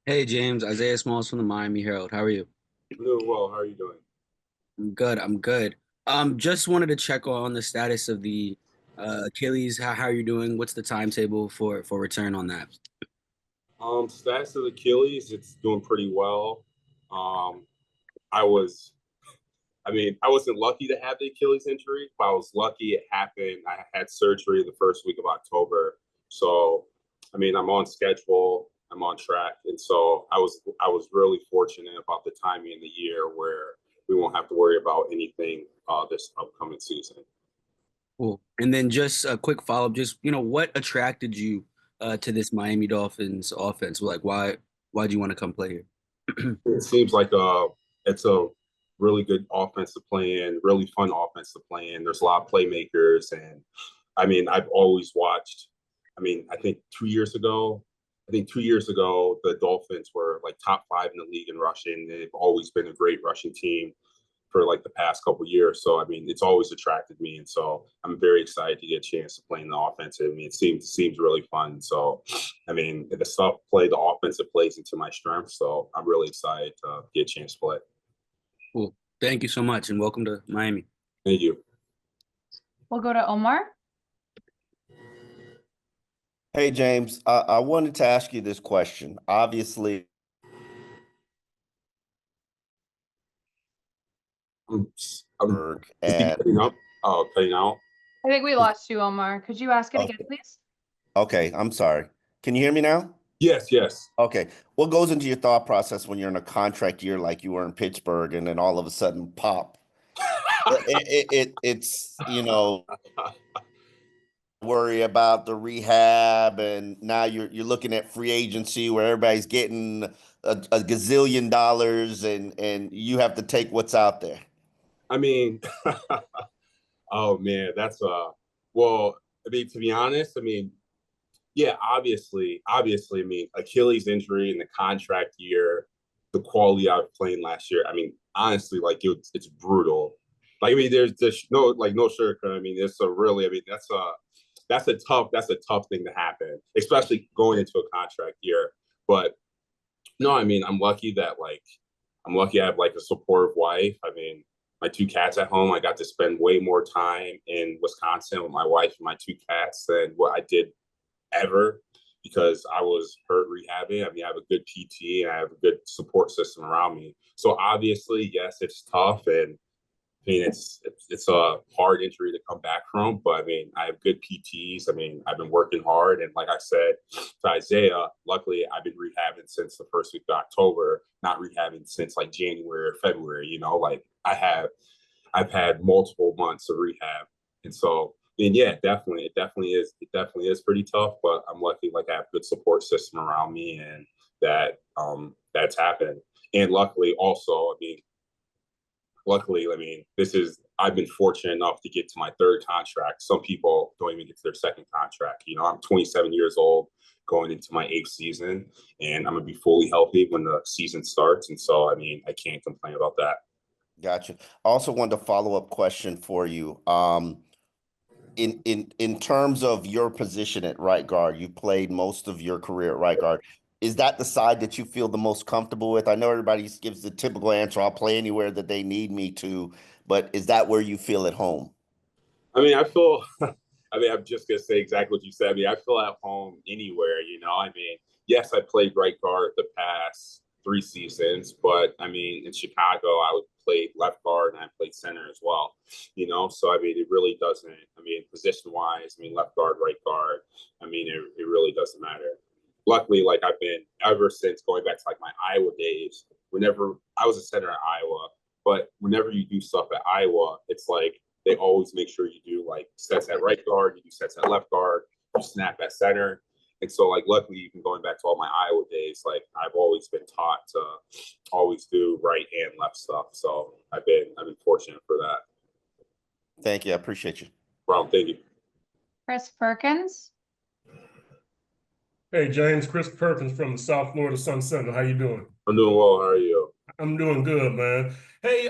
Hey James, Isaiah Smalls from the Miami Herald. How are you? I'm doing well. How are you doing? I'm good. I'm good. Just wanted to check on the status of the Achilles. How are you doing? What's the timetable for return on that? Status of Achilles, it's doing pretty well. Um, I was, I wasn't lucky to have the Achilles injury, but I was lucky it happened. I had surgery the first week of October, so I'm on schedule. I'm on track, and so I was really fortunate about the timing in the year where we won't have to worry about anything this upcoming season. Cool. And then just a quick follow-up, just what attracted you to this Miami Dolphins offense? Like why do you want to come play here? It seems like it's a really good offense to play in, really fun offense to play in. There's a lot of playmakers, and I've always watched. I think 2 years ago, the Dolphins were like top five in the league in rushing. They've always been a great rushing team for like the past couple of years. So it's always attracted me, and so I'm very excited to get a chance to play in the offense. It seems really fun. So the offensive plays into my strengths. So I'm really excited to get a chance to play. Cool. Thank you so much, and welcome to Miami. Thank you. We'll go to Omar. Hey, James, I wanted to ask you this question. Obviously, I'm, I'm is he and cutting up? Oh, cutting out. I think we lost you, Omar. Could you ask it again, okay, please? okay, I'm sorry. Can you hear me now? Yes, yes. Okay. What goes into your thought process when you're in a contract year like you were in Pittsburgh and then all of a sudden pop? It's, worry about the rehab and now you're looking at free agency where everybody's getting a gazillion dollars and you have to take what's out there. I mean, oh man, that's well. To be honest, yeah, obviously, Achilles injury in the contract year, the quality I was playing last year. Honestly, it's brutal. There's no sugarcoat. It's a really, that's a tough thing to happen, especially going into a contract year. But no, I'm lucky I have like a supportive wife. My two cats at home. I got to spend way more time in Wisconsin with my wife and my two cats than what I did ever because I was hurt rehabbing. I have a good PT and I have a good support system around me. So obviously, yes, it's tough, and it's a hard injury to come back from. But I have good PTs. I've been working hard, and like I said to Isaiah, luckily I've been rehabbing since the first week of October, not rehabbing since like January or February. I've had multiple months of rehab, and so and yeah, it definitely is pretty tough. But I'm lucky, like I have a good support system around me, and that's happened. And luckily, this is I've been fortunate enough to get to my third contract. Some people don't even get to their second contract. I'm 27 years old, going into my eighth season, and I'm gonna be fully healthy when the season starts. And so, I can't complain about that. Gotcha. Also wanted a follow-up question for you. In terms of your position at right guard, you played most of your career at right guard. Is that the side that you feel the most comfortable with? I know everybody gives the typical answer, I'll play anywhere that they need me to, but is that where you feel at home? I feel. I'm just gonna say exactly what you said. I feel at home anywhere. Yes, I played right guard the past 3 seasons, but in Chicago, I would play left guard and I played center as well. So it really doesn't. Position wise, left guard, right guard. It really doesn't matter. Luckily, like I've been ever since going back to like my Iowa days. Whenever I was a center at Iowa, but whenever you do stuff at Iowa, it's like they always make sure you do like sets at right guard, you do sets at left guard, you snap at center. And so like luckily even going back to all my Iowa days, like I've always been taught to always do right and left stuff. So I've been fortunate for that. Thank you. I appreciate you. Well, thank you. Chris Perkins. Hey, James, Chris Perkins from the South Florida Sun Center. How you doing? I'm doing well. How are you? I'm doing good, man. Hey,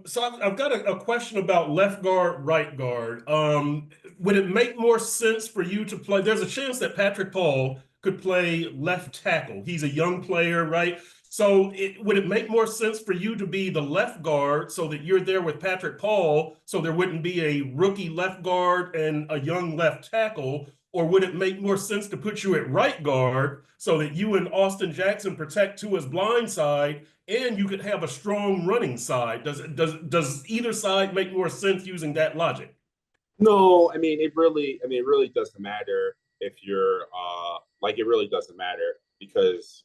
so I've got a question about left guard, right guard. Would it make more sense for you to play? There's a chance that Patrick Paul could play left tackle. He's a young player, right? So would it make more sense for you to be the left guard so that you're there with Patrick Paul, so there wouldn't be a rookie left guard and a young left tackle? Or would it make more sense to put you at right guard so that you and Austin Jackson protect Tua's blind side and you could have a strong running side? Does either side make more sense using that logic? No, it really doesn't matter if you're like it really doesn't matter because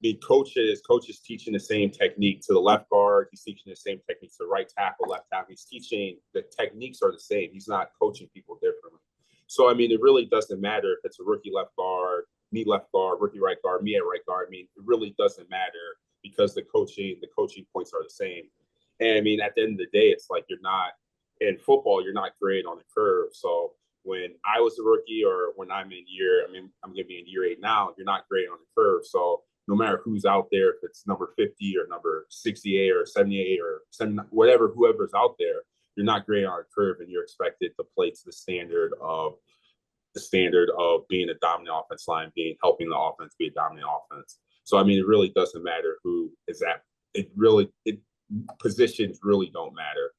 the coaches teaching the same technique to the left guard. He's teaching the same technique to the right tackle, left tackle. He's teaching the techniques are the same. He's not coaching people differently. So it really doesn't matter if it's a rookie left guard, me left guard, rookie right guard, me at right guard. It really doesn't matter because the coaching points are the same. And at the end of the day, it's like you're not in football, you're not graded on the curve. So when I was a rookie or when I'm I'm going to be in year 8 now, you're not graded on the curve. So no matter who's out there, if it's number 50 or number 68 or 78 or 70, whatever, whoever's out there, you're not graded on a curve and you're expected to play to the standard of being a dominant offense line, helping the offense be a dominant offense. So it really doesn't matter who is at positions really don't matter.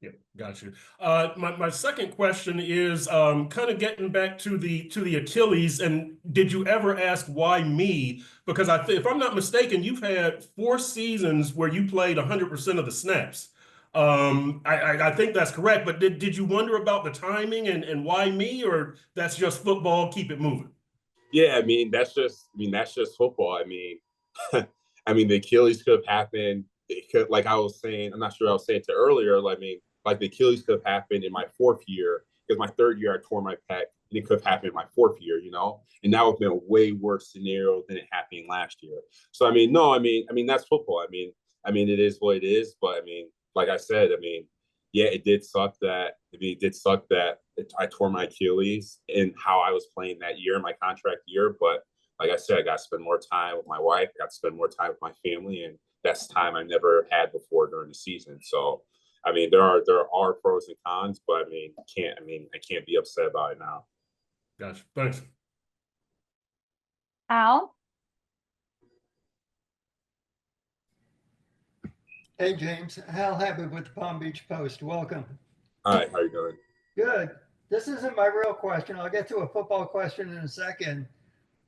Yeah, got you. My second question is kind of getting back to the Achilles. And did you ever ask why me? Because if I'm not mistaken, you've had 4 seasons where you played 100% of the snaps. I think that's correct. But did you wonder about the timing and why me, or that's just football? Keep it moving. Yeah, that's just football. The Achilles could have happened. It could, like I was saying, I'm not sure I was saying to earlier. Like the Achilles could have happened in my 4th year because my 3rd year I tore my pec, and it could have happened in my 4th year, and that would have been a way worse scenario than it happening last year. So no, that's football. It is what it is. But like I said, yeah, it did suck that. I tore my Achilles in how I was playing that year, my contract year. But like I said, I got to spend more time with my wife. I got to spend more time with my family, and that's time I never had before during the season. So. There are pros and cons, but I can't be upset about it now. Gotcha. Thanks. Al? Hey, James. Hal Habib with the Palm Beach Post. Welcome. Hi, how you doing? Good. This isn't my real question. I'll get to a football question in a second.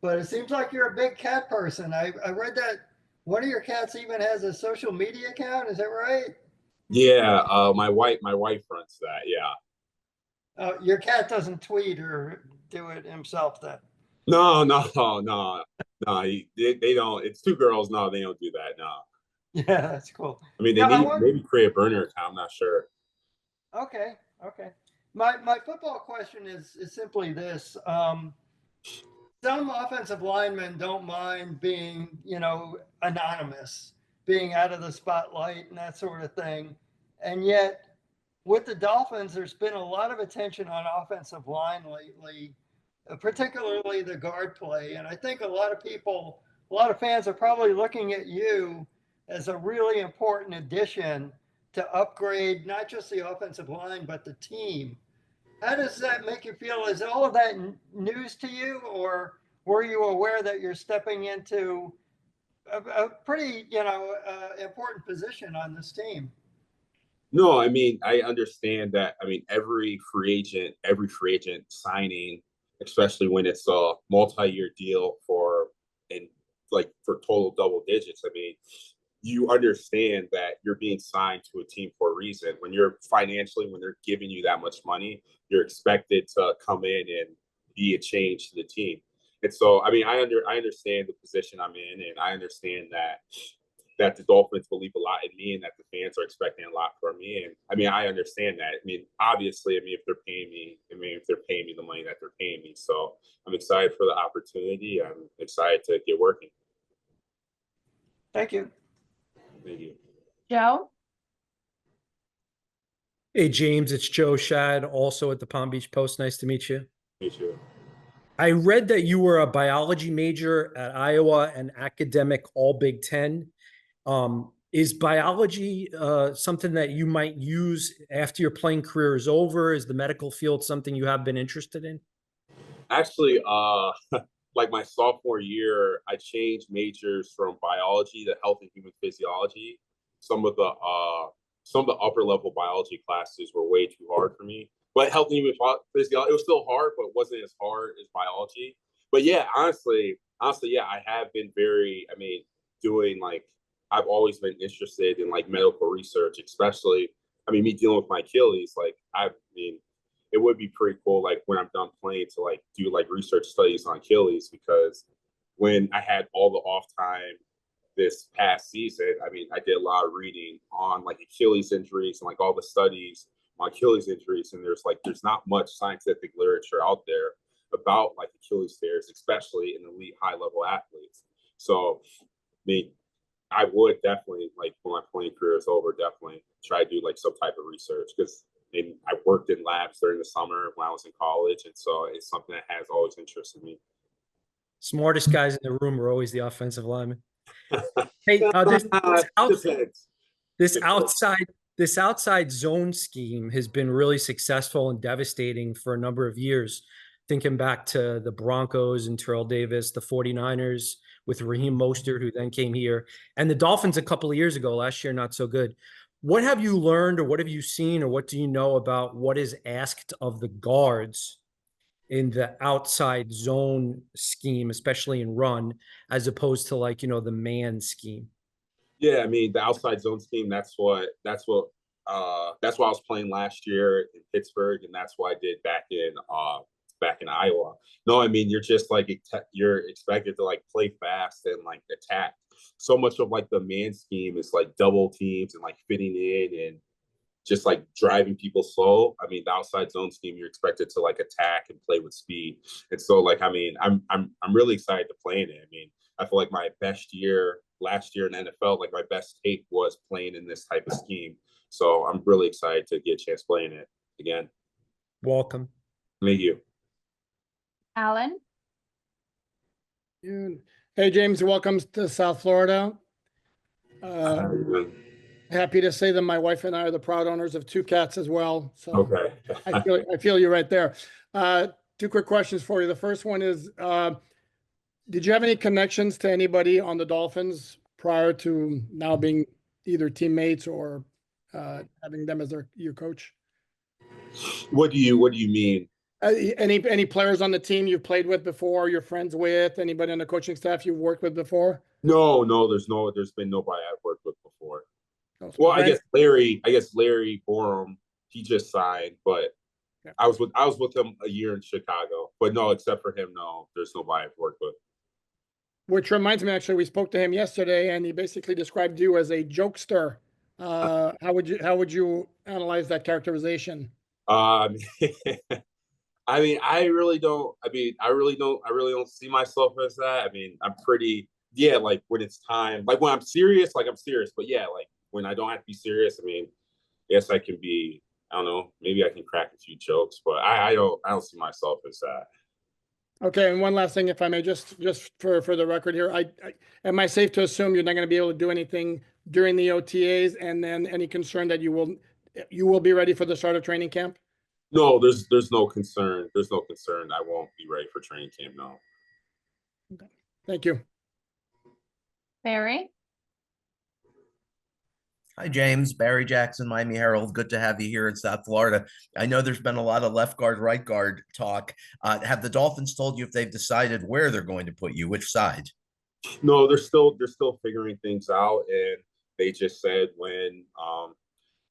But it seems like you're a big cat person. I read that one of your cats even has a social media account. Is that right? Yeah, my wife runs that. Yeah. Your cat doesn't tweet or do it himself then? No. They don't. It's 2 girls. No, they don't do that. No. Yeah, that's cool. They maybe create a burner account. I'm not sure. Okay. My football question is simply this. Some offensive linemen don't mind being, anonymous, being out of the spotlight and that sort of thing. And yet with the Dolphins, there's been a lot of attention on offensive line lately, particularly the guard play. And I think a lot of fans are probably looking at you as a really important addition to upgrade not just the offensive line, but the team. How does that make you feel? Is all of that news to you, or were you aware that you're stepping into a pretty, important position on this team? No, I understand that. Every free agent signing, especially when it's a multi-year deal for total double digits. You understand that you're being signed to a team for a reason. When they're giving you that much money, you're expected to come in and be a change to the team. And so, I understand the position I'm in, and I understand that the Dolphins believe a lot in me and that the fans are expecting a lot from me. And I understand that. Obviously, if they're paying me, the money that they're paying me. So I'm excited for the opportunity. I'm excited to get working. Thank you. Thank you. Joe? Hey, James, it's Joe Shad, also at the Palm Beach Post. Nice to meet you. Meet you. I read that you were a biology major at Iowa and academic all Big Ten. Is biology something that you might use after your playing career is over? Is the medical field something you have been interested in? Actually, like my sophomore year, I changed majors from biology to health and human physiology. Some of the upper level biology classes were way too hard for me. But health and human physiology, it was still hard, but it wasn't as hard as biology. But yeah, honestly, yeah, I have been very, I mean, doing like, I've always been interested in like medical research, especially, I mean, me dealing with my Achilles, like, I mean, it would be pretty cool, like when I'm done playing, to like do like research studies on Achilles, because when I had all the off time this past season, I mean, I did a lot of reading on like Achilles injuries and like all the studies on Achilles injuries, and there's not much scientific literature out there about like Achilles tears, especially in elite high level athletes. So, I mean, I would definitely, like, when my playing career is over, definitely try to do like some type of research, because I worked in labs during the summer when I was in college, and so it's something that has always interested me. Smartest guys in the room are always the offensive linemen. Hey, this Depends. this outside this outside zone scheme has been really successful and devastating for a number of years. Thinking back to the Broncos and Terrell Davis, the 49ers with Raheem Mostert, who then came here, and the Dolphins a couple of years ago, last year, not so good. What have you learned, or what have you seen, or what do you know about what is asked of the guards in the outside zone scheme, especially in run, as opposed to, like, the man scheme? Yeah, I mean, the outside zone scheme, that's what I was playing last year in Pittsburgh, and that's what I did back in Iowa. No, I mean, you're just like, you're expected to like play fast and like attack. So much of like the man scheme is like double teams and like fitting in and just like driving people slow. I mean, the outside zone scheme, you're expected to like attack and play with speed. And so, like, I mean, I'm really excited to play in it. I mean, I feel like my best year last year in NFL, like my best tape was playing in this type of scheme. So I'm really excited to get a chance playing it again. Welcome. Thank you. Alan? Hey, James, welcome to South Florida. Happy to say that my wife and I are the proud owners of 2 cats as well. So Okay. I feel you right there. 2 quick questions for you. The first one is, did you have any connections to anybody on the Dolphins prior to now being either teammates or having them as your coach? What do you mean? Any players on the team you've played with before, you're friends with, anybody on the coaching staff you've worked with before? No, there's been nobody I've worked with before. No, Well, I guess Larry Borum, he just signed, but yeah. I was with him a year in Chicago. But no, except for him, no, there's nobody I've worked with. Which reminds me, actually, we spoke to him yesterday, and he basically described you as a jokester. How would you analyze that characterization? I mean, I really don't see myself as that. I mean, I'm pretty, yeah, like when it's time, like when I'm serious, like I'm serious. But yeah, like when I don't have to be serious, I mean, yes, I can be, I don't know, maybe I can crack a few jokes, but I don't see myself as that. Okay, and one last thing, if I may, just for the record here, am I safe to assume you're not going to be able to do anything during the OTAs, and then any concern that you will be ready for the start of training camp? No, there's no concern. There's no concern. I won't be ready for training camp. No. Okay. Thank you. Barry? Hi, James. Barry Jackson, Miami Herald. Good to have you here in South Florida. I know there's been a lot of left guard, right guard talk. Have the Dolphins told you if they've decided where they're going to put you, which side? No, they're still figuring things out, and they just said when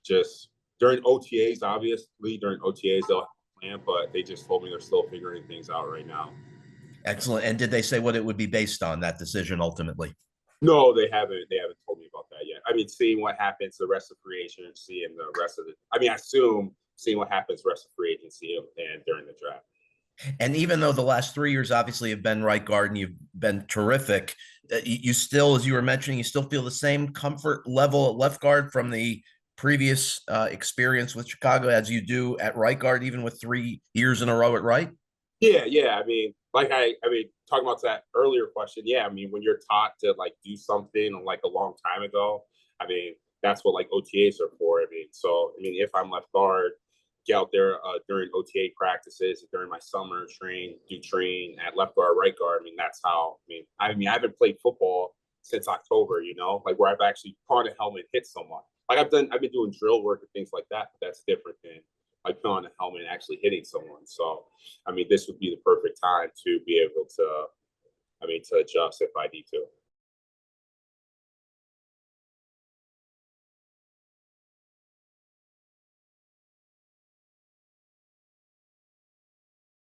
just during OTAs, obviously during OTAs they'll have a plan, but they just told me they're still figuring things out right now. Excellent. And did they say what it would be based on, that decision ultimately? No, they haven't told me about that yet. I mean, seeing what happens the rest of free agency and the rest of I assume seeing what happens the rest of free agency and during the draft. And even though the last 3 years obviously have been right guard and you've been terrific, you still, as you were mentioning, you still feel the same comfort level at left guard from the previous experience with Chicago as you do at right guard, even with 3 years in a row at right? Yeah. I mean, talking about that earlier question, yeah, I mean, when you're taught to like do something like a long time ago, I mean, that's what like OTAs are for. I mean, so I mean, if I'm left guard, get out there during OTA practices, during my summer train at left guard, right guard. I mean, that's how. I mean, I haven't played football since October. You know, like where I've actually put on a helmet and hit someone. Like I've been doing drill work and things like that, but that's different than like putting on a helmet and actually hitting someone. So, I mean, this would be the perfect time to be able to, to adjust if I need to.